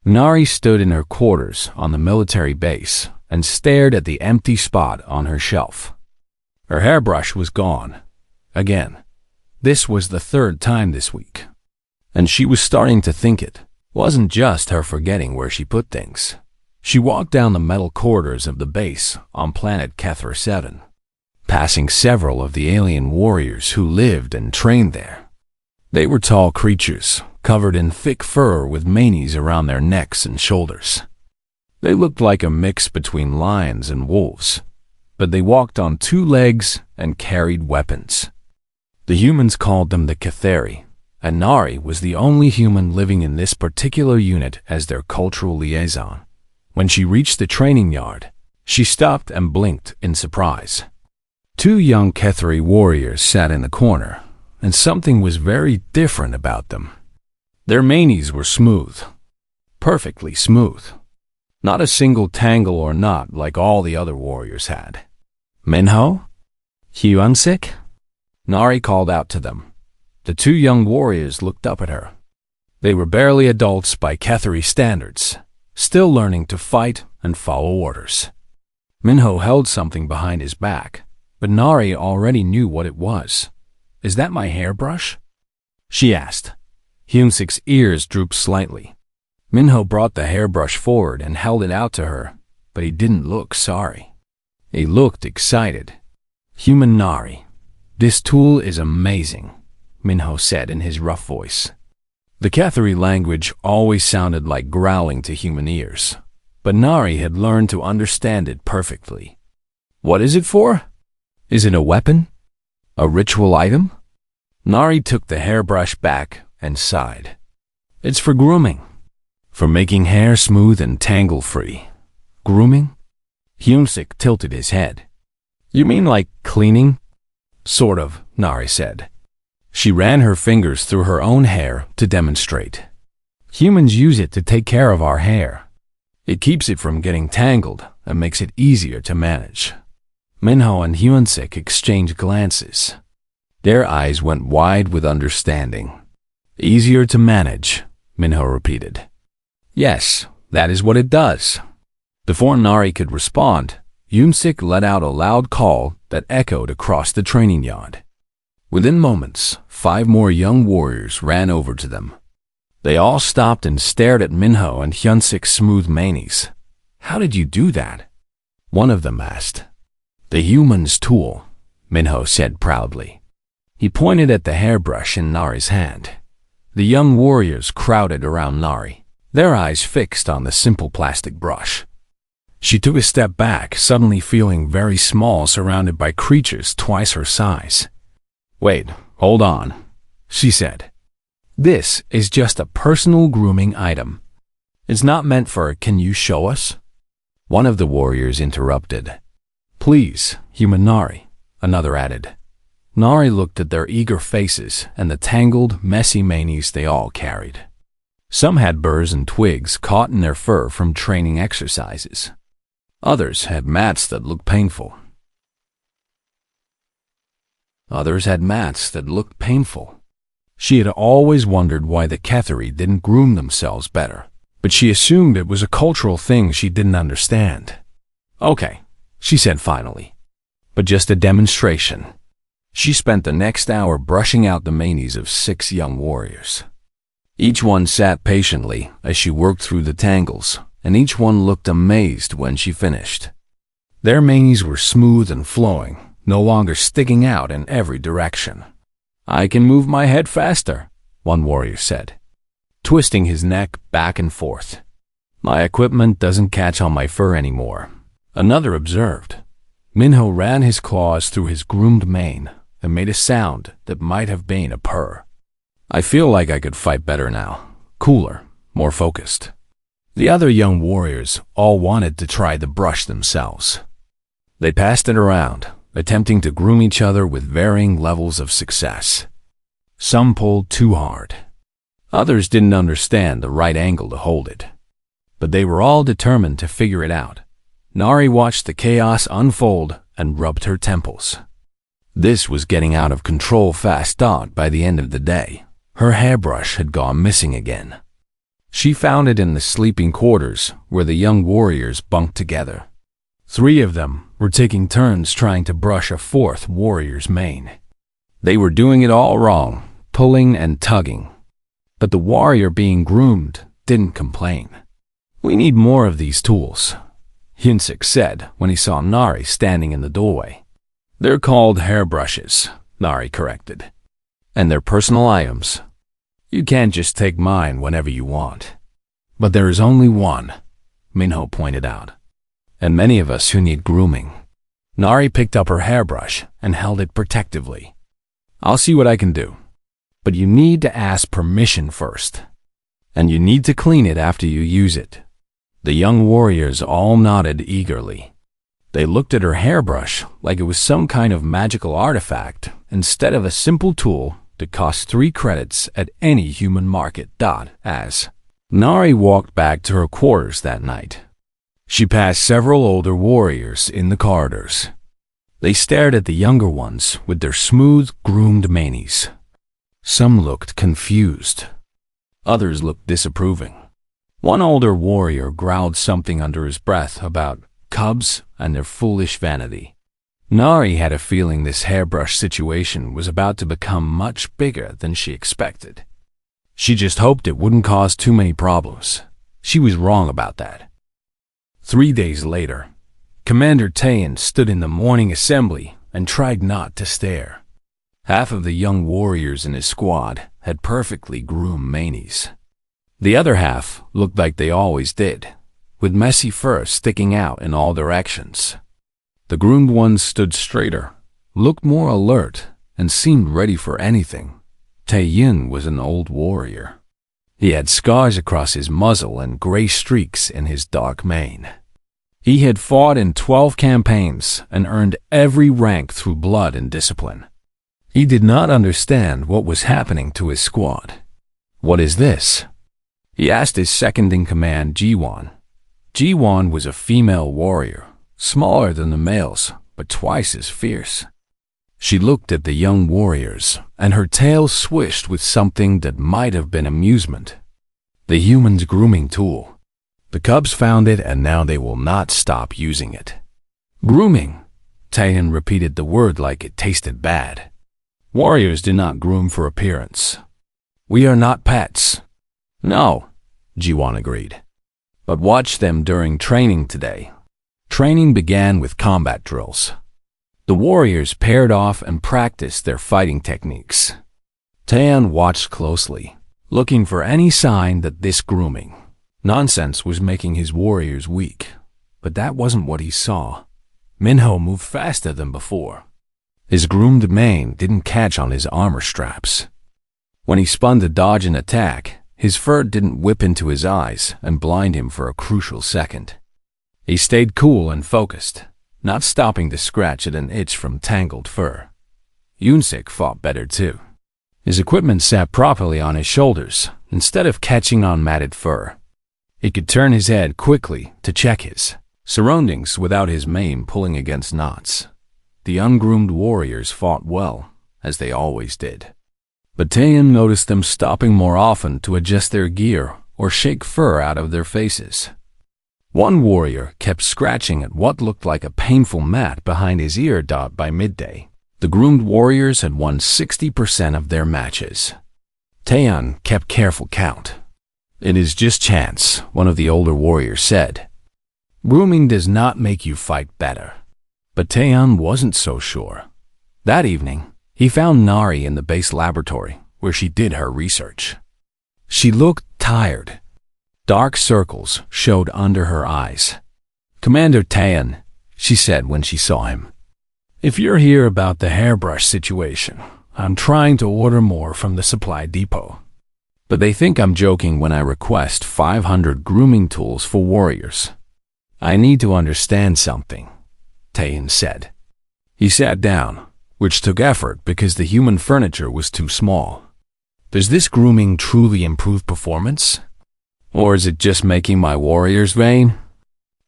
Nari stood in her quarters on the military base and stared at the empty spot on her shelf. Her hairbrush was gone. Again. This was the third time this week. And she was starting to think it wasn't just her forgetting where she put things. She walked down the metal corridors of the base on planet Kethra 7, passing several of the alien warriors who lived and trained there. They were tall creatures, covered in thick fur with manes around their necks and shoulders. They looked like a mix between lions and wolves, but they walked on two legs and carried weapons. The humans called them the Ketheri, and Nari was the only human living in this particular unit as their cultural liaison. When she reached the training yard, she stopped and blinked in surprise. Two young Ketheri warriors sat in the corner, and something was very different about them. Their manes were smooth, perfectly smooth. Not a single tangle or knot like all the other warriors had. Minho? Hyunsik? Nari called out to them. The two young warriors looked up at her. They were barely adults by Ketheri standards, still learning to fight and follow orders. Minho held something behind his back, but Nari already knew what it was. "Is that my hairbrush?" she asked. Hyunsik's ears drooped slightly. Minho brought the hairbrush forward and held it out to her, but he didn't look sorry. He looked excited. "Human Nari, this tool is amazing," Minho said in his rough voice. The Ketheri language always sounded like growling to human ears, but Nari had learned to understand it perfectly. "What is it for? Is it a weapon? A ritual item?" Nari took the hairbrush back and sighed. "It's for grooming. For making hair smooth and tangle-free." "Grooming?" Hyunsik tilted his head. "You mean like cleaning?" "Sort of," Nari said. She ran her fingers through her own hair to demonstrate. "Humans use it to take care of our hair. It keeps it from getting tangled and makes it easier to manage." Minho and Hyunsik exchanged glances. Their eyes went wide with understanding. "Easier to manage," Minho repeated. "Yes, that is what it does." Before Nari could respond, Hyunsik let out a loud call that echoed across the training yard. Within moments, 5 more young warriors ran over to them. They all stopped and stared at Minho and Hyunsik's smooth manes. "How did you do that?" one of them asked. "The human's tool," Minho said proudly. He pointed at the hairbrush in Nari's hand. The young warriors crowded around Nari, their eyes fixed on the simple plastic brush. She took a step back, suddenly feeling very small, surrounded by creatures twice her size. "Wait, hold on," she said. "This is just a personal grooming item. It's not meant for, can you show us?" One of the warriors interrupted. "Please, human Nari," another added. Nari looked at their eager faces and the tangled, messy manes they all carried. Some had burrs and twigs caught in their fur from training exercises. Others had mats that looked painful. She had always wondered why the Ketheri didn't groom themselves better, but she assumed it was a cultural thing she didn't understand. "Okay," she said finally, "but just a demonstration." She spent the next hour brushing out the manes of 6 young warriors. Each one sat patiently as she worked through the tangles, and each one looked amazed when she finished. Their manes were smooth and flowing, no longer sticking out in every direction. "I can move my head faster," one warrior said, twisting his neck back and forth. "My equipment doesn't catch on my fur anymore," another observed. Minho ran his claws through his groomed mane and made a sound that might have been a purr. "I feel like I could fight better now, cooler, more focused." The other young warriors all wanted to try the brush themselves. They passed it around, attempting to groom each other with varying levels of success. Some pulled too hard. Others didn't understand the right angle to hold it. But they were all determined to figure it out. Nari watched the chaos unfold and rubbed her temples. This was getting out of control fast. By the end of the day, her hairbrush had gone missing again. She found it in the sleeping quarters where the young warriors bunked together. 3 of them were taking turns trying to brush a 4th warrior's mane. They were doing it all wrong, pulling and tugging. But the warrior being groomed didn't complain. "We need more of these tools," Hyunsik said when he saw Nari standing in the doorway. "They're called hairbrushes," Nari corrected. "And they're personal items. You can't just take mine whenever you want." "But there is only one," Minho pointed out. "And many of us who need grooming." Nari picked up her hairbrush and held it protectively. "I'll see what I can do. But you need to ask permission first. And you need to clean it after you use it." The young warriors all nodded eagerly. They looked at her hairbrush like it was some kind of magical artifact instead of a simple tool that cost 3 credits at any human market. As Nari walked back to her quarters that night, she passed several older warriors in the corridors. They stared at the younger ones with their smooth, groomed manes. Some looked confused. Others looked disapproving. One older warrior growled something under his breath about cubs and their foolish vanity. Nari had a feeling this hairbrush situation was about to become much bigger than she expected. She just hoped it wouldn't cause too many problems. She was wrong about that. 3 days later, Commander Taein stood in the morning assembly and tried not to stare. Half of the young warriors in his squad had perfectly groomed manes. The other half looked like they always did, with messy fur sticking out in all directions. The groomed ones stood straighter, looked more alert, and seemed ready for anything. Taeyin was an old warrior. He had scars across his muzzle and gray streaks in his dark mane. He had fought in 12 campaigns and earned every rank through blood and discipline. He did not understand what was happening to his squad. "What is this?" he asked his second-in-command, Jiwon. Jiwon was a female warrior, smaller than the males, but twice as fierce. She looked at the young warriors, and her tail swished with something that might have been amusement. The human's grooming tool. The cubs found it, and now they will not stop using it. "Grooming," Taeyin repeated the word like it tasted bad. "Warriors do not groom for appearance. We are not pets." "No," Jiwon agreed. "But watch them during training today." Training began with combat drills. The warriors paired off and practiced their fighting techniques. Taeyin watched closely, looking for any sign that this grooming nonsense was making his warriors weak. But that wasn't what he saw. Minho moved faster than before. His groomed mane didn't catch on his armor straps. When he spun to dodge an attack, his fur didn't whip into his eyes and blind him for a crucial second. He stayed cool and focused, not stopping to scratch at an itch from tangled fur. Hyunsik fought better too. His equipment sat properly on his shoulders instead of catching on matted fur. He could turn his head quickly to check his surroundings without his mane pulling against knots. The ungroomed warriors fought well, as they always did. But Taeyin noticed them stopping more often to adjust their gear or shake fur out of their faces. One warrior kept scratching at what looked like a painful mat behind his ear. By midday, the groomed warriors had won 60% of their matches. Taeyin kept careful count. "It is just chance," one of the older warriors said. "Grooming does not make you fight better." But Taeyin wasn't so sure. That evening, he found Nari in the base laboratory where she did her research. She looked tired. Dark circles showed under her eyes. "Commander Taeyin," she said when she saw him, "if you're here about the hairbrush situation, I'm trying to order more from the supply depot. But they think I'm joking when I request 500 grooming tools for warriors. I need to understand something," Taeyin said. He sat down, which took effort because the human furniture was too small. "Does this grooming truly improve performance? Or is it just making my warriors vain?"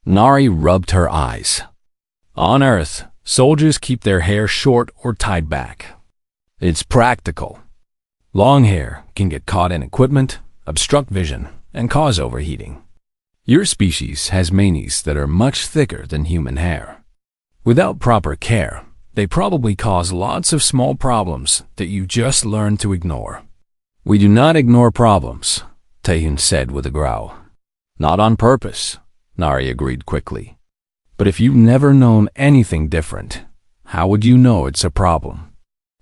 Nari rubbed her eyes. "On Earth, soldiers keep their hair short or tied back. It's practical. Long hair can get caught in equipment, obstruct vision, and cause overheating. Your species has manes that are much thicker than human hair. Without proper care, they probably cause lots of small problems that you just learn to ignore. We do not ignore problems, Taehyun said with a growl. Not on purpose, Nari agreed quickly. But if you've never known anything different, how would you know it's a problem?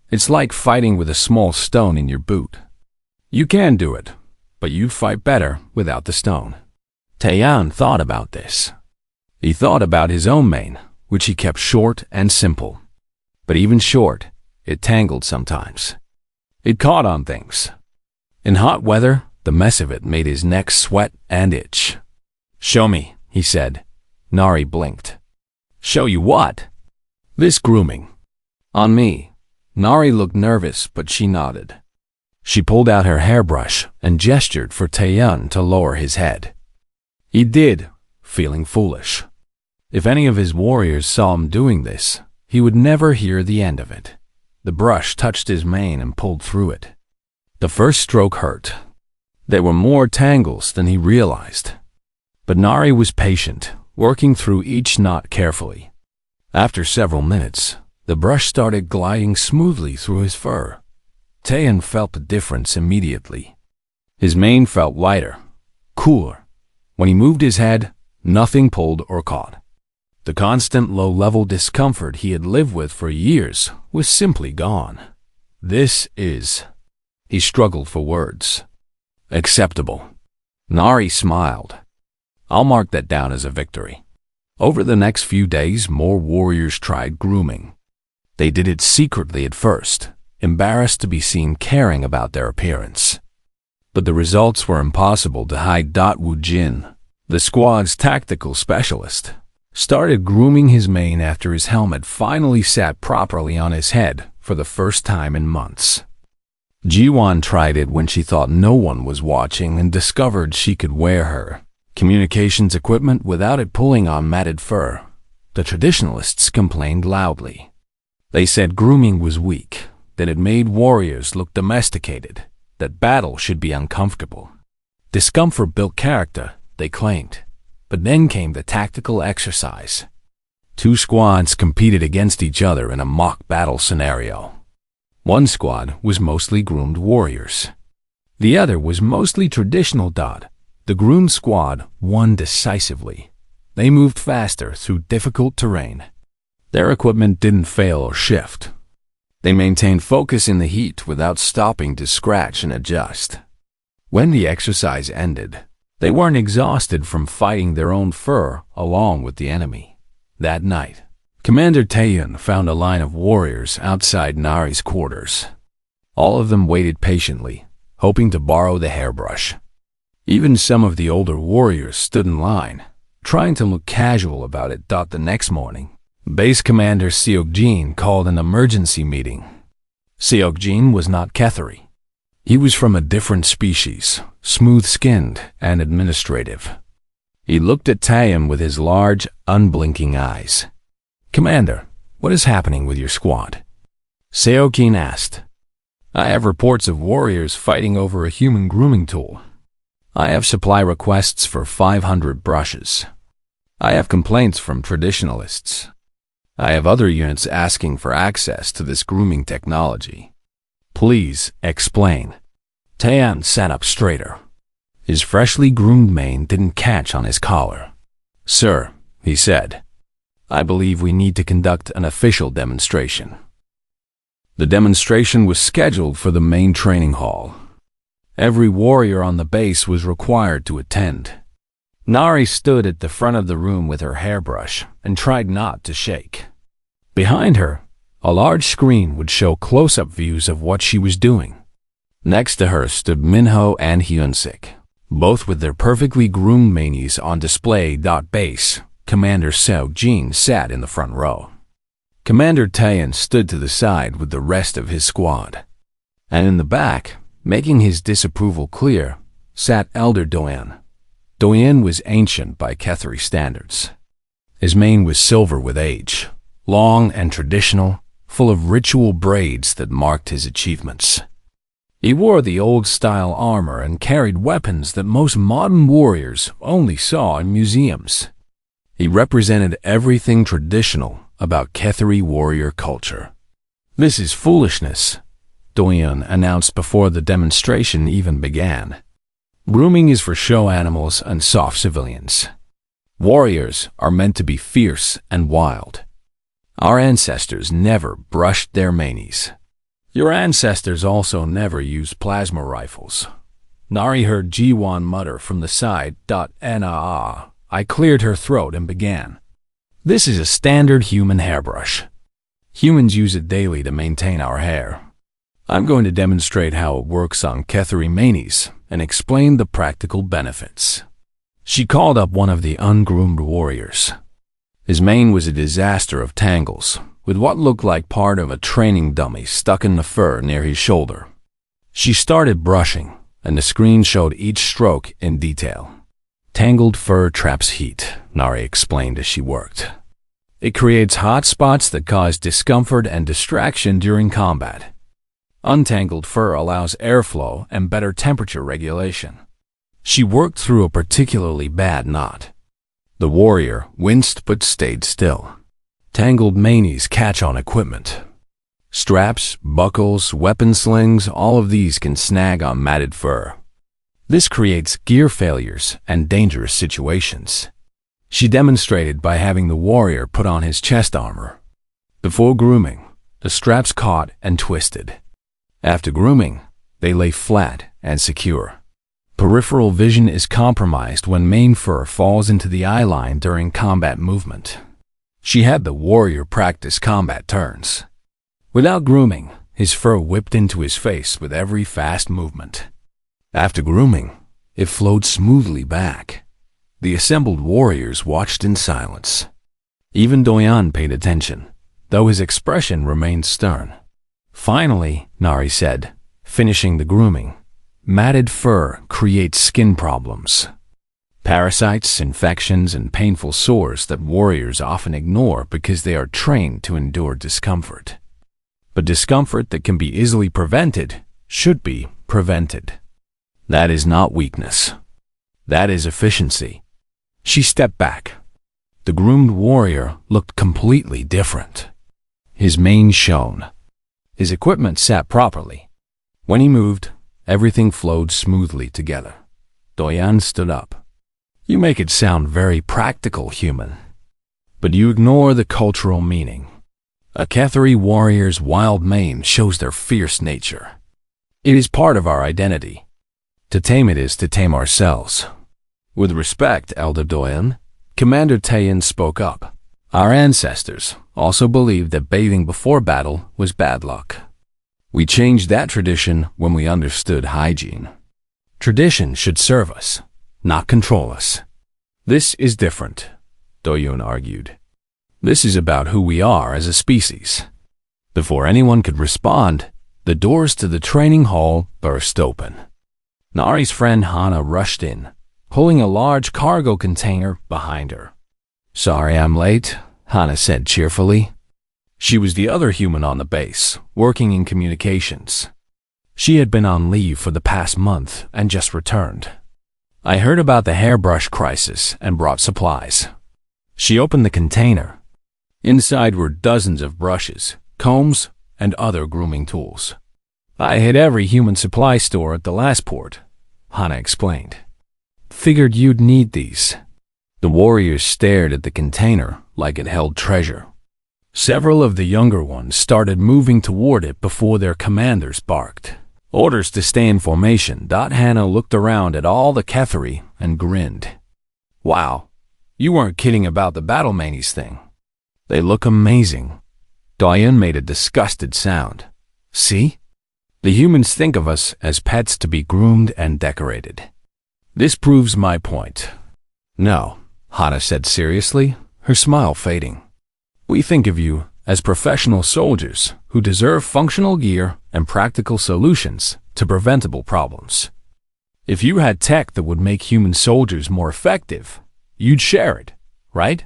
It's like fighting with a small stone in your boot. You can do it, but you fight better without the stone. Taehyun thought about this. He thought about his own mane, which he kept short and simple. But even short, it tangled sometimes. It caught on things. In hot weather, the mess of it made his neck sweat and itch. "Show me," he said. Nari blinked. "Show you what?" "This grooming." "On me." Nari looked nervous, but she nodded. She pulled out her hairbrush and gestured for Taehyun to lower his head. He did, feeling foolish. If any of his warriors saw him doing this, he would never hear the end of it. The brush touched his mane and pulled through it. The first stroke hurt. There were more tangles than he realized. But Nari was patient, working through each knot carefully. After several minutes, the brush started gliding smoothly through his fur. Taehyun felt the difference immediately. His mane felt lighter, cooler. When he moved his head, nothing pulled or caught. The constant low-level discomfort he had lived with for years was simply gone. This is, he struggled for words, acceptable. Nari smiled. I'll mark that down as a victory. Over the next few days, more warriors tried grooming. They did it secretly at first, embarrassed to be seen caring about their appearance. But the results were impossible to hide. Woo Jin, the squad's tactical specialist, started grooming his mane after his helmet finally sat properly on his head for the first time in months. Jiwon tried it when she thought no one was watching and discovered she could wear her communications equipment without it pulling on matted fur. The traditionalists complained loudly. They said grooming was weak, that it made warriors look domesticated, that battle should be uncomfortable. Discomfort built character, they claimed. But then came the tactical exercise. Two squads competed against each other in a mock battle scenario. One squad was mostly groomed warriors. The other was mostly traditional. The groomed squad won decisively. They moved faster through difficult terrain. Their equipment didn't fail or shift. They maintained focus in the heat without stopping to scratch and adjust. When the exercise ended, they weren't exhausted from fighting their own fur along with the enemy. That night, Commander Taehyun found a line of warriors outside Nari's quarters. All of them waited patiently, hoping to borrow the hairbrush. Even some of the older warriors stood in line, trying to look casual about it. The next morning, Base Commander Seok-jin called an emergency meeting. Seok-jin was not Kethari. He was from a different species, smooth-skinned and administrative. He looked at Taehyun with his large, unblinking eyes. "Commander, what is happening with your squad?" Seok-jin asked. "I have reports of warriors fighting over a human grooming tool. I have supply requests for 500 brushes. I have complaints from traditionalists. I have other units asking for access to this grooming technology. Please explain." Taehyun sat up straighter. His freshly groomed mane didn't catch on his collar. "Sir," he said, "I believe we need to conduct an official demonstration." The demonstration was scheduled for the main training hall. Every warrior on the base was required to attend. Nari stood at the front of the room with her hairbrush and tried not to shake. Behind her, a large screen would show close-up views of what she was doing. Next to her stood Minho and Hyunsik, both with their perfectly groomed manes on display. Base Commander Seok-jin sat in the front row. Commander Taehyun stood to the side with the rest of his squad. And in the back, making his disapproval clear, sat Elder Doyen. Doyen was ancient by Kethari standards. His mane was silver with age, long and traditional, full of ritual braids that marked his achievements. He wore the old-style armor and carried weapons that most modern warriors only saw in museums. He represented everything traditional about Ketheri warrior culture. "This is foolishness," Doyen announced before the demonstration even began. "Grooming is for show animals and soft civilians. Warriors are meant to be fierce and wild. Our ancestors never brushed their manes. Your ancestors also never used plasma rifles." Nari heard Jiwan mutter from the side. "Nah." I cleared her throat and began. "This is a standard human hairbrush. Humans use it daily to maintain our hair. I'm going to demonstrate how it works on Ketheri manes and explain the practical benefits." She called up one of the ungroomed warriors. His mane was a disaster of tangles, with what looked like part of a training dummy stuck in the fur near his shoulder. She started brushing, and the screen showed each stroke in detail. "Tangled fur traps heat," Nari explained as she worked. "It creates hot spots that cause discomfort and distraction during combat. Untangled fur allows airflow and better temperature regulation." She worked through a particularly bad knot. The warrior winced but stayed still. Tangled manes catch on equipment. Straps, buckles, weapon slings, all of these can snag on matted fur. This creates gear failures and dangerous situations. She demonstrated by having the warrior put on his chest armor. Before grooming, the straps caught and twisted. After grooming, they lay flat and secure. Peripheral vision is compromised when mane fur falls into the eye line during combat movement. She had the warrior practice combat turns. Without grooming, his fur whipped into his face with every fast movement. After grooming, it flowed smoothly back. The assembled warriors watched in silence. Even Doyan paid attention, though his expression remained stern. Finally, Nari said, finishing the grooming, "Matted fur creates skin problems. Parasites, infections, and painful sores that warriors often ignore because they are trained to endure discomfort. But discomfort that can be easily prevented should be prevented. That is not weakness. That is efficiency." She stepped back. The groomed warrior looked completely different. His mane shone. His equipment sat properly. When he moved, everything flowed smoothly together. Doyan stood up. "You make it sound very practical, human. But you ignore the cultural meaning. A Ketheri warrior's wild mane shows their fierce nature. It is part of our identity. To tame it is to tame ourselves." "With respect, Elder Doyan," Commander Tayan spoke up. "Our ancestors also believed that bathing before battle was bad luck. We changed that tradition when we understood hygiene. Tradition should serve us, not control us. This is different," Doyun argued. "This is about who we are as a species." Before anyone could respond, the doors to the training hall burst open. Nari's friend Hana rushed in, pulling a large cargo container behind her. "Sorry I'm late," Hana said cheerfully. She was the other human on the base, working in communications. She had been on leave for the past month and just returned. "I heard about the hairbrush crisis and brought supplies." She opened the container. Inside were dozens of brushes, combs, and other grooming tools. "I hit every human supply store at the last port," Hana explained. "Figured you'd need these." The warriors stared at the container like it held treasure. Several of the younger ones started moving toward it before their commanders barked. "Orders to stay in formation." Hana looked around at all the Ketheri and grinned. "Wow, you weren't kidding about the battle manes thing. They look amazing." Doyen made a disgusted sound. "See? The humans think of us as pets to be groomed and decorated. This proves my point." "No," Hana said seriously, her smile fading. "We think of you as professional soldiers who deserve functional gear and practical solutions to preventable problems. If you had tech that would make human soldiers more effective, you'd share it, right?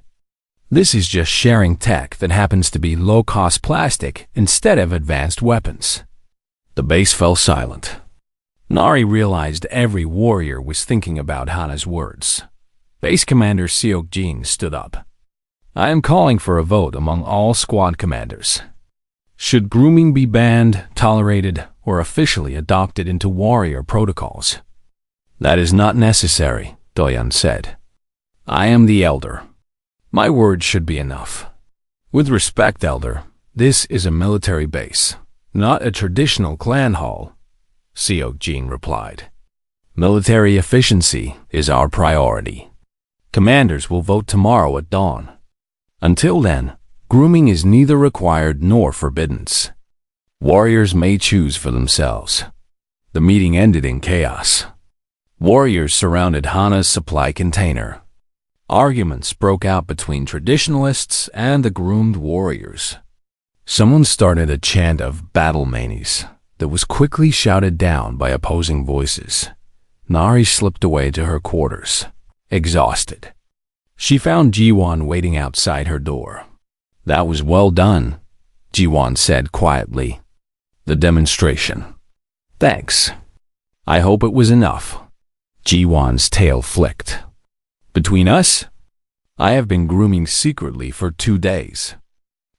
This is just sharing tech that happens to be low-cost plastic instead of advanced weapons." The base fell silent. Nari realized every warrior was thinking about Hana's words. Base Commander Seok-jin stood up. I am calling for a vote among all squad commanders. Should grooming be banned, tolerated, or officially adopted into warrior protocols? That is not necessary, Doyan said. I am the elder. My word should be enough. With respect, elder, this is a military base, not a traditional clan hall, Seok-jin replied. Military efficiency is our priority. Commanders will vote tomorrow at dawn. Until then, grooming is neither required nor forbidden. Warriors may choose for themselves. The meeting ended in chaos. Warriors surrounded Hana's supply container. Arguments broke out between traditionalists and the groomed warriors. Someone started a chant of battle manies that was quickly shouted down by opposing voices. Nari slipped away to her quarters, exhausted. She found Jiwon waiting outside her door. That was well done, Jiwon said quietly. The demonstration. Thanks. I hope it was enough. Jiwon's tail flicked. Between us, I have been grooming secretly for 2 days.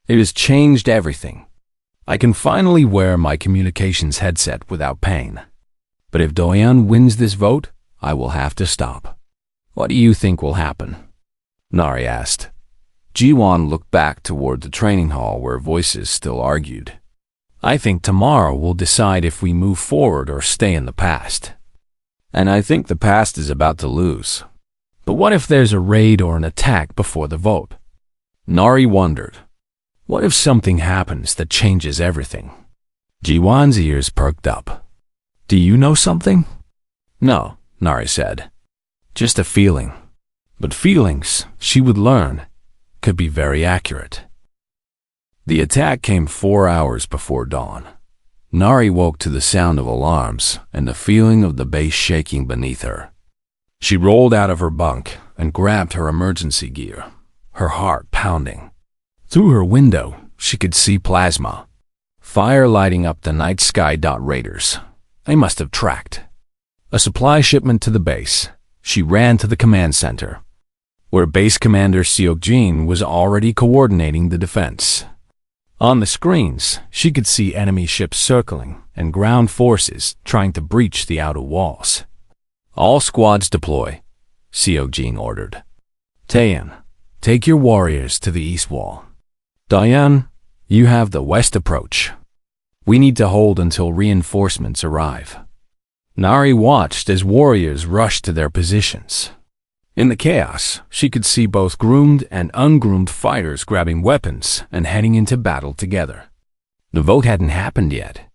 It has changed everything. I can finally wear my communications headset without pain. But if Doyan wins this vote, I will have to stop. What do you think will happen? Nari asked. Jiwon looked back toward the training hall where voices still argued. I think tomorrow we'll decide if we move forward or stay in the past. And I think the past is about to lose. But what if there's a raid or an attack before the vote? Nari wondered. What if something happens that changes everything? Jiwon's ears perked up. Do you know something? No, Nari said. Just a feeling. But feelings, she would learn, could be very accurate. The attack came 4 hours before dawn. Nari woke to the sound of alarms and the feeling of the base shaking beneath her. She rolled out of her bunk and grabbed her emergency gear, her heart pounding. Through her window, she could see plasma. Fire lighting up the night sky. Raiders. They must have tracked. A supply shipment to the base. She ran to the command center, where Base Commander Seok-jin was already coordinating the defense. On the screens, she could see enemy ships circling and ground forces trying to breach the outer walls. All squads deploy, Seok-jin ordered. Taeyeon, take your warriors to the east wall. Doyan, you have the west approach. We need to hold until reinforcements arrive. Nari watched as warriors rushed to their positions. In the chaos, she could see both groomed and ungroomed fighters grabbing weapons and heading into battle together. The vote hadn't happened yet.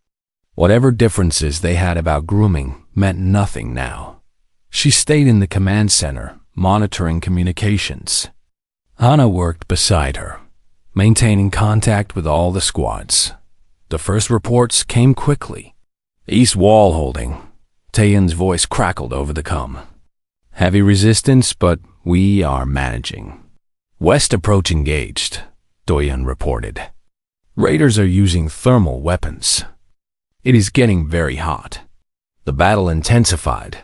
Whatever differences they had about grooming meant nothing now. She stayed in the command center, monitoring communications. Hana worked beside her, maintaining contact with all the squads. The first reports came quickly. East wall holding. Taeyeon's voice crackled over the comm. Heavy resistance, but we are managing. West approach engaged, Doyan reported. Raiders are using thermal weapons. It is getting very hot. The battle intensified.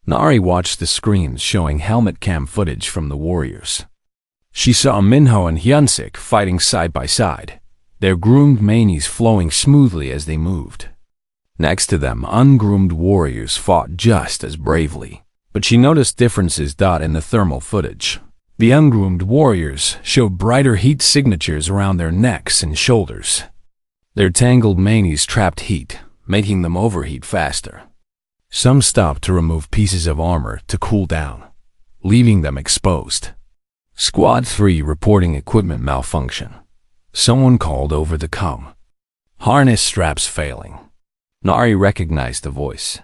Nari watched the screens showing helmet cam footage from the warriors. She saw Minho and Hyunsik fighting side by side, their groomed manies flowing smoothly as they moved. Next to them, ungroomed warriors fought just as bravely. But she noticed differences in the thermal footage. The ungroomed warriors showed brighter heat signatures around their necks and shoulders. Their tangled manies trapped heat, making them overheat faster. Some stopped to remove pieces of armor to cool down, leaving them exposed. Squad 3 reporting equipment malfunction. Someone called over the comm. Harness straps failing. Nari recognized the voice.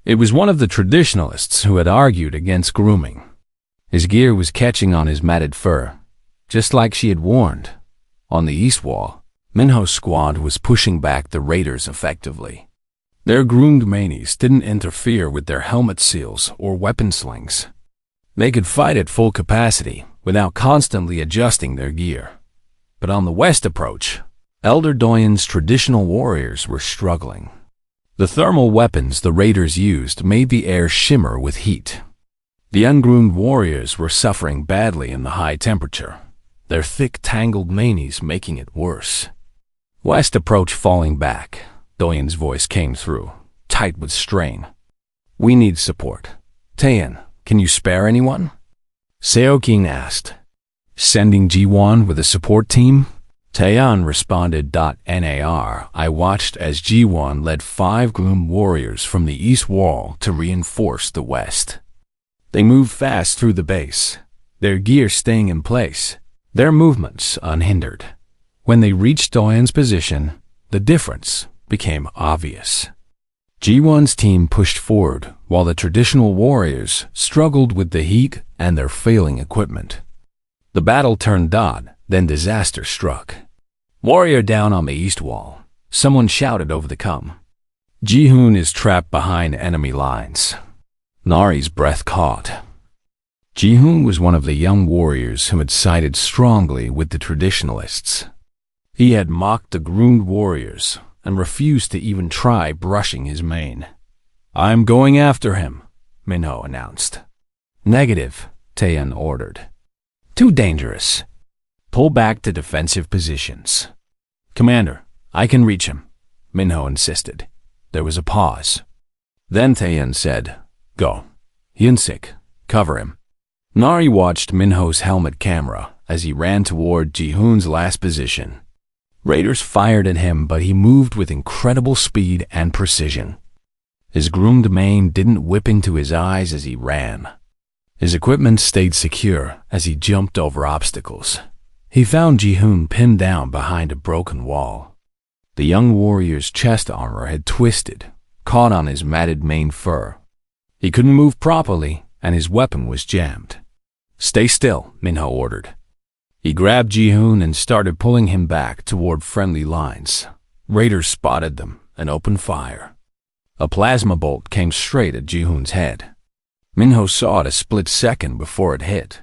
It was one of the traditionalists who had argued against grooming. His gear was catching on his matted fur, just like she had warned. On the east wall, Minho's squad was pushing back the raiders effectively. Their groomed manies didn't interfere with their helmet seals or weapon slings. They could fight at full capacity without constantly adjusting their gear. But on the west approach, Elder Doyen's traditional warriors were struggling. The thermal weapons the raiders used made the air shimmer with heat. The ungroomed warriors were suffering badly in the high temperature, their thick, tangled manes making it worse. West approached falling back. Doyen's voice came through, tight with strain. We need support. Taeyeon, can you spare anyone? Seokin asked. Sending Ji-won with a support team? Taeyeon responded. Nar, I watched as Ji-won led 5 groomed warriors from the east wall to reinforce the west. They moved fast through the base, their gear staying in place, their movements unhindered. When they reached Doyen's position, the difference became obvious. Ji-won's team pushed forward while the traditional warriors struggled with the heat and their failing equipment. The battle turned. Then disaster struck. Warrior down on the east wall. Someone shouted over the comm. Ji-hoon is trapped behind enemy lines. Nari's breath caught. Ji-hoon was one of the young warriors who had sided strongly with the traditionalists. He had mocked the groomed warriors and refused to even try brushing his mane. I'm going after him, Minho announced. Negative, Taeyeon ordered. Too dangerous. Pull back to defensive positions. Commander, I can reach him, Minho insisted. There was a pause. Then Taeyeon said, Go. Hyunsik, cover him. Nari watched Minho's helmet camera as he ran toward Ji-hoon's last position. Raiders fired at him, but he moved with incredible speed and precision. His groomed mane didn't whip into his eyes as he ran. His equipment stayed secure as he jumped over obstacles. He found Ji-hoon pinned down behind a broken wall. The young warrior's chest armor had twisted, caught on his matted mane fur. He couldn't move properly, and his weapon was jammed. Stay still, Minho ordered. He grabbed Ji-hoon and started pulling him back toward friendly lines. Raiders spotted them and opened fire. A plasma bolt came straight at Ji-hoon's head. Minho saw it a split second before it hit.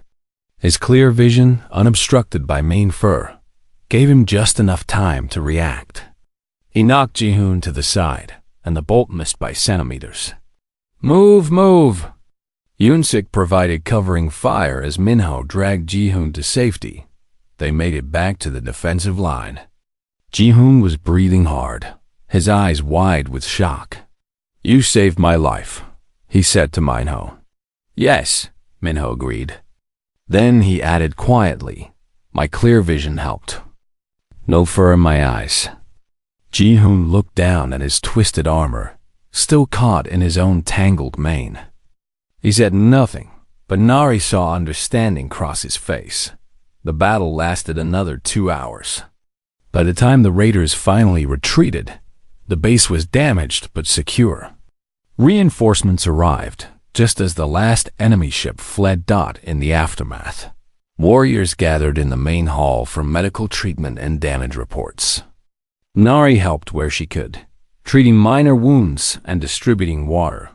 His clear vision, unobstructed by mane fur, gave him just enough time to react. He knocked Ji-hoon to the side, and the bolt missed by centimeters. Move, move! Hyunsik provided covering fire as Minho dragged Ji-hoon to safety. They made it back to the defensive line. Ji-hoon was breathing hard, his eyes wide with shock. You saved my life, he said to Minho. Yes, Minho agreed. Then he added quietly, my clear vision helped. No fur in my eyes. Ji-hoon looked down at his twisted armor, still caught in his own tangled mane. He said nothing, but Nari saw understanding cross his face. The battle lasted another 2 hours. By the time the raiders finally retreated, the base was damaged but secure. Reinforcements arrived, just as the last enemy ship fled. In the aftermath, warriors gathered in the main hall for medical treatment and damage reports. Nari helped where she could, treating minor wounds and distributing water.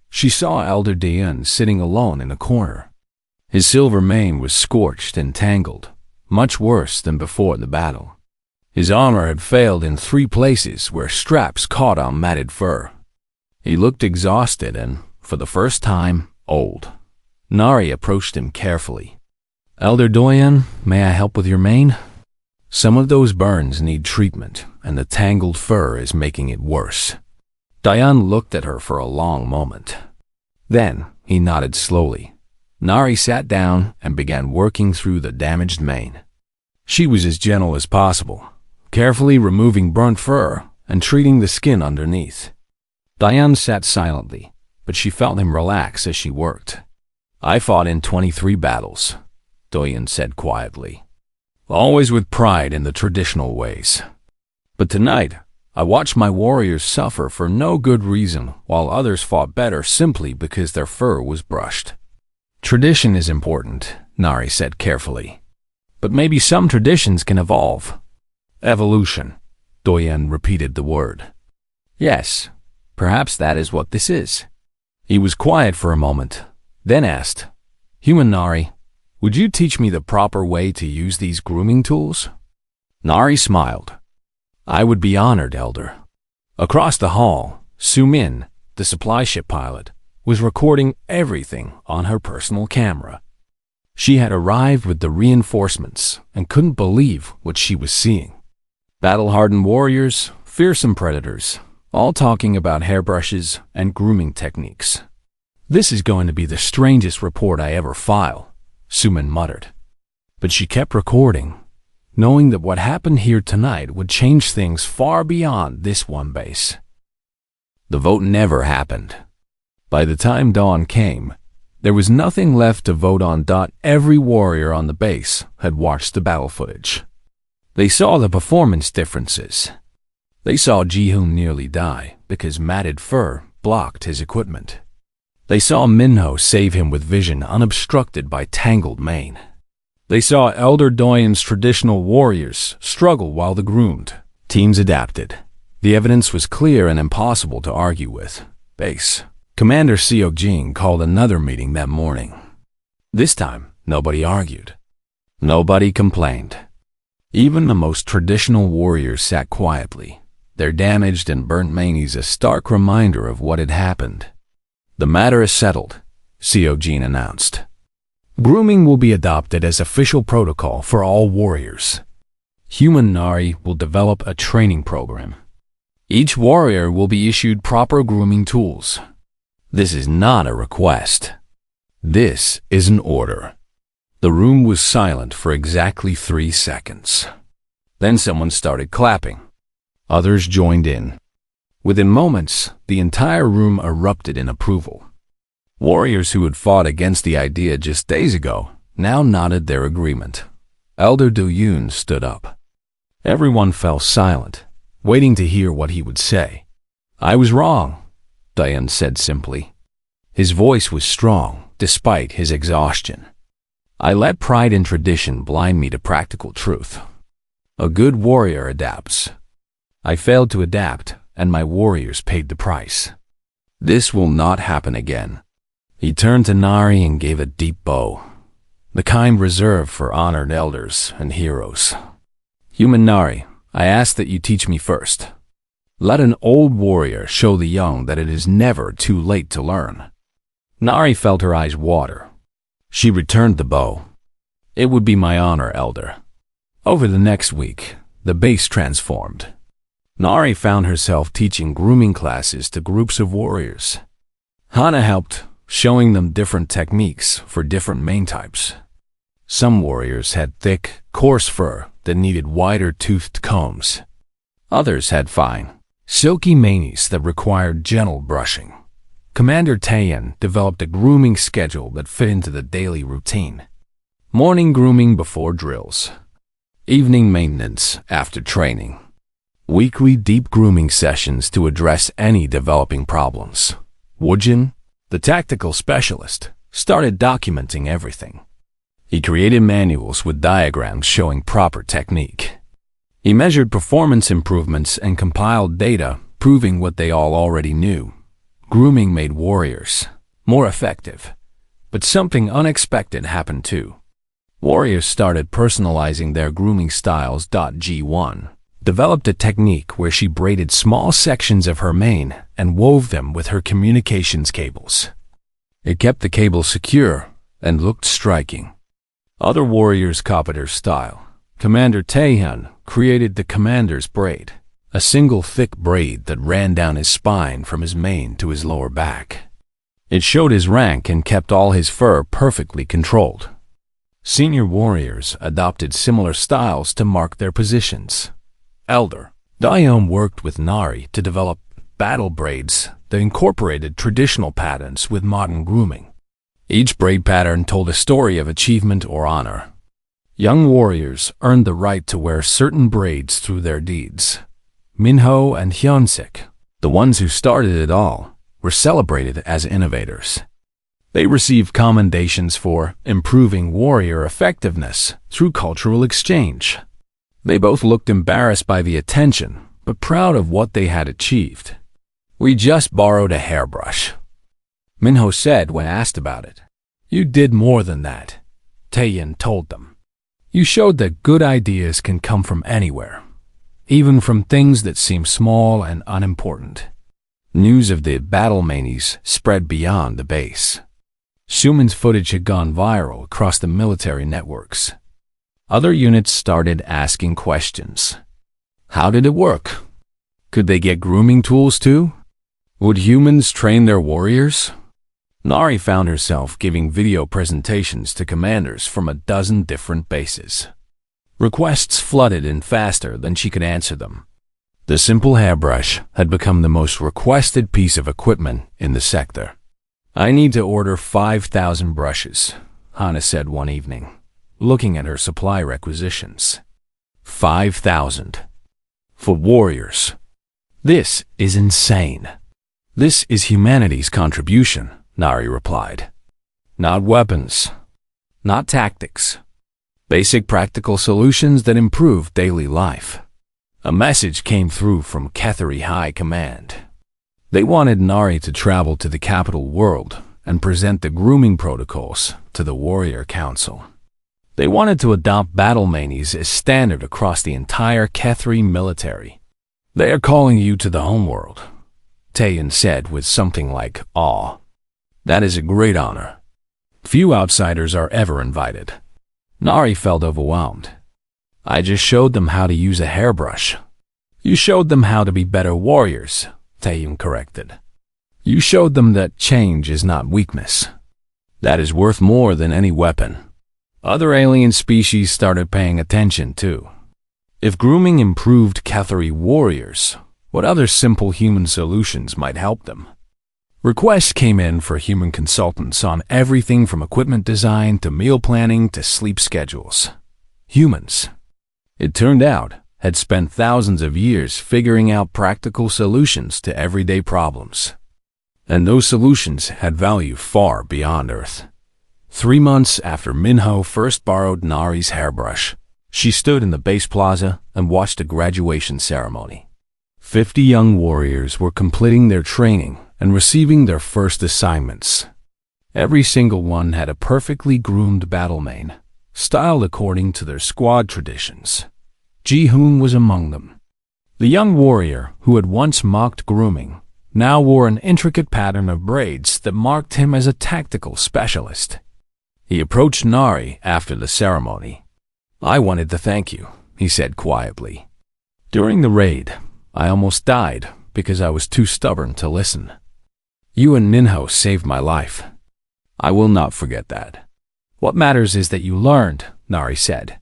She saw Elder Daeun sitting alone in a corner. His silver mane was scorched and tangled, much worse than before the battle. His armor had failed in 3 places where straps caught on matted fur. He looked exhausted and, for the first time, old. Nari approached him carefully. Elder Daeun, may I help with your mane? Some of those burns need treatment, and the tangled fur is making it worse. Daeun looked at her for a long moment. Then he nodded slowly. Nari sat down and began working through the damaged mane. She was as gentle as possible, carefully removing burnt fur and treating the skin underneath. Daeun sat silently, but she felt him relax as she worked. I fought in 23 battles, Daeun said quietly, always with pride in the traditional ways. But tonight, I watched my warriors suffer for no good reason while others fought better simply because their fur was brushed. Tradition is important, Nari said carefully. But maybe some traditions can evolve. Evolution, Daeun repeated the word. Yes, perhaps that is what this is. He was quiet for a moment, then asked, Human Nari, would you teach me the proper way to use these grooming tools? Nari smiled. I would be honored, Elder. Across the hall, Su-min, the supply ship pilot, was recording everything on her personal camera. She had arrived with the reinforcements and couldn't believe what she was seeing. Battle-hardened warriors, fearsome predators, all talking about hairbrushes and grooming techniques. "This is going to be the strangest report I ever file," Su-min muttered. But she kept recording, knowing that what happened here tonight would change things far beyond this one base. The vote never happened. By the time dawn came, there was nothing left to vote on. Every warrior on the base had watched the battle footage. They saw the performance differences. They saw Ji-hoon nearly die because matted fur blocked his equipment. They saw Minho save him with vision unobstructed by tangled mane. They saw Elder Doyen's traditional warriors struggle while the groomed teams adapted. The evidence was clear and impossible to argue with. Base Commander Seok-jin called another meeting that morning. This time, nobody argued. Nobody complained. Even the most traditional warriors sat quietly, their damaged and burnt manes a stark reminder of what had happened. "The matter is settled," Seok-jin announced. "Grooming will be adopted as official protocol for all warriors. Human Nari will develop a training program. Each warrior will be issued proper grooming tools. This is not a request. This is an order." The room was silent for exactly 3 seconds. Then someone started clapping. Others joined in. Within moments, the entire room erupted in approval. Warriors who had fought against the idea just days ago now nodded their agreement. Elder Do-yoon stood up. Everyone fell silent, waiting to hear what he would say. "I was wrong," Dayan said simply. His voice was strong, despite his exhaustion. "I let pride and tradition blind me to practical truth. A good warrior adapts. I failed to adapt, and my warriors paid the price. This will not happen again." He turned to Nari and gave a deep bow, the kind reserved for honored elders and heroes. "Human Nari, I ask that you teach me first. Let an old warrior show the young that it is never too late to learn." Nari felt her eyes water. She returned the bow. "It would be my honor, Elder." Over the next week, the base transformed. Nari found herself teaching grooming classes to groups of warriors. Hana helped, showing them different techniques for different mane types. Some warriors had thick, coarse fur that needed wider toothed combs. Others had fine, silky manes that required gentle brushing. Commander Taeyeon developed a grooming schedule that fit into the daily routine. Morning grooming before drills. Evening maintenance after training. Weekly deep grooming sessions to address any developing problems. Woojin, the tactical specialist, started documenting everything. He created manuals with diagrams showing proper technique. He measured performance improvements and compiled data proving what they all already knew. Grooming made warriors more effective. But something unexpected happened too. Warriors started personalizing their grooming styles. G1 developed a technique where she braided small sections of her mane and wove them with her communications cables. It kept the cable secure and looked striking. Other warriors copied her style. Commander Taeyeon created the commander's braid, a single thick braid that ran down his spine from his mane to his lower back. It showed his rank and kept all his fur perfectly controlled. Senior warriors adopted similar styles to mark their positions. Elder Daeyeon worked with Nari to develop battle braids that incorporated traditional patterns with modern grooming. Each braid pattern told a story of achievement or honor. Young warriors earned the right to wear certain braids through their deeds. Minho and Hyunsik, the ones who started it all, were celebrated as innovators. They received commendations for improving warrior effectiveness through cultural exchange. They both looked embarrassed by the attention, but proud of what they had achieved. "We just borrowed a hairbrush," Minho said when asked about it. "You did more than that," Taeyeon told them. "You showed that good ideas can come from anywhere, even from things that seem small and unimportant." News of the battle manies spread beyond the base. Schumann's footage had gone viral across the military networks. Other units started asking questions. How did it work? Could they get grooming tools too? Would humans train their warriors? Nari found herself giving video presentations to commanders from a dozen different bases. Requests flooded in faster than she could answer them. The simple hairbrush had become the most requested piece of equipment in the sector. I need to order 5,000 brushes, Hannah said one evening, looking at her supply requisitions. 5,000. For warriors. This is insane. This is humanity's contribution, Nari replied. Not weapons. Not tactics. Basic practical solutions that improve daily life. A message came through from Ketheri High Command. They wanted Nari to travel to the capital world and present the grooming protocols to the Warrior Council. They wanted to adopt battle manies as standard across the entire Ketheri military. They are calling you to the homeworld, Tayan said with something like awe. That is a great honor. Few outsiders are ever invited. Nari felt overwhelmed. I just showed them how to use a hairbrush. You showed them how to be better warriors, Tayan corrected. You showed them that change is not weakness. That is worth more than any weapon. Other alien species started paying attention too. If grooming improved Ketheri warriors, what other simple human solutions might help them? Requests came in for human consultants on everything from equipment design to meal planning to sleep schedules. Humans, it turned out, had spent thousands of years figuring out practical solutions to everyday problems. And those solutions had value far beyond Earth. 3 months after Minho first borrowed Nari's hairbrush, she stood in the base plaza and watched a graduation ceremony. 50 young warriors were completing their training and receiving their first assignments. Every single one had a perfectly groomed battle mane, styled according to their squad traditions. Ji-hoon was among them. The young warrior who had once mocked grooming now wore an intricate pattern of braids that marked him as a tactical specialist. He approached Nari after the ceremony. I wanted to thank you, he said quietly. During the raid, I almost died because I was too stubborn to listen. You and Minho saved my life. I will not forget that. What matters is that you learned, Nari said.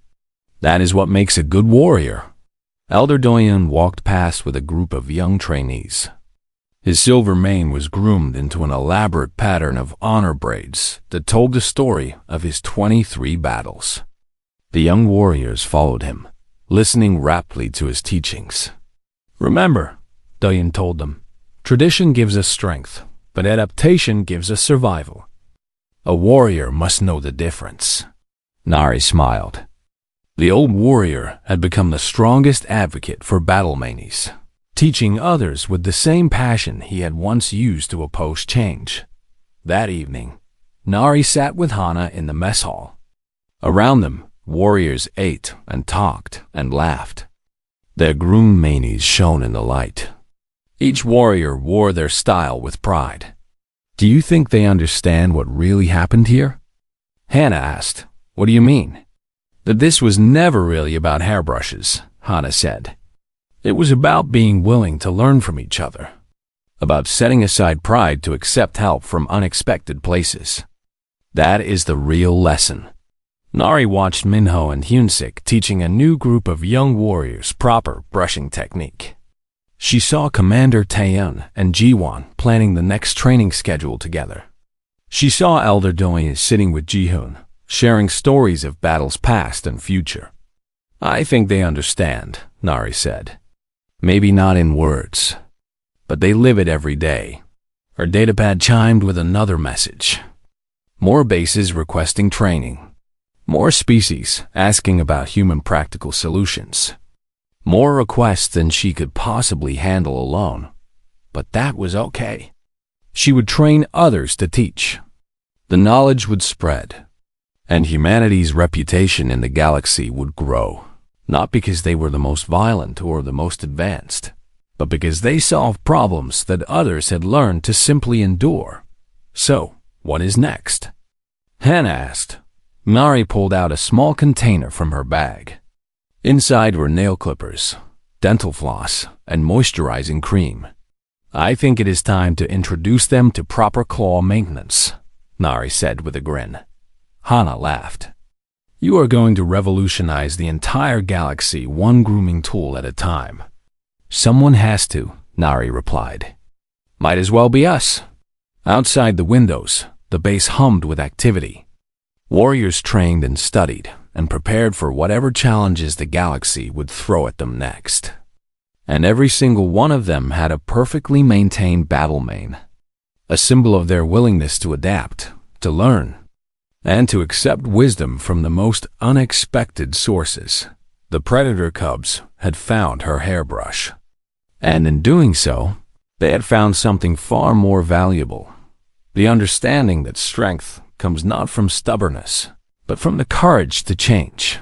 That is what makes a good warrior. Elder Doyen walked past with a group of young trainees. His silver mane was groomed into an elaborate pattern of honor braids that told the story of his 23 battles. The young warriors followed him, listening raptly to his teachings. Remember, Doyen told them, tradition gives us strength, but adaptation gives us survival. A warrior must know the difference. Nari smiled. The old warrior had become the strongest advocate for battle manies, teaching others with the same passion he had once used to oppose change. That evening, Nari sat with Hana in the mess hall. Around them, warriors ate and talked and laughed. Their groomed manies shone in the light. Each warrior wore their style with pride. Do you think they understand what really happened here? Hannah asked. What do you mean? That this was never really about hairbrushes, Hannah said. It was about being willing to learn from each other. About setting aside pride to accept help from unexpected places. That is the real lesson. Nari watched Minho and Hyunsik teaching a new group of young warriors proper brushing technique. She saw Commander Taeyeon and Jiwon planning the next training schedule together. She saw Elder Doyen sitting with Ji-hoon, sharing stories of battles past and future. I think they understand, Nari said. Maybe not in words, but they live it every day. Her datapad chimed with another message. More bases requesting training. More species asking about human practical solutions. More requests than she could possibly handle alone. But that was okay. She would train others to teach. The knowledge would spread. And humanity's reputation in the galaxy would grow. Not because they were the most violent or the most advanced, but because they solved problems that others had learned to simply endure. So, what is next? Hannah asked. Nari pulled out a small container from her bag. Inside were nail clippers, dental floss, and moisturizing cream. I think it is time to introduce them to proper claw maintenance, Nari said with a grin. Hannah laughed. You are going to revolutionize the entire galaxy one grooming tool at a time. Someone has to, Nari replied. Might as well be us. Outside the windows, the base hummed with activity. Warriors trained and studied and prepared for whatever challenges the galaxy would throw at them next. And every single one of them had a perfectly maintained battle mane, a symbol of their willingness to adapt, to learn, and to accept wisdom from the most unexpected sources. The predator cubs had found her hairbrush, and in doing so, they had found something far more valuable, the understanding that strength comes not from stubbornness, but from the courage to change,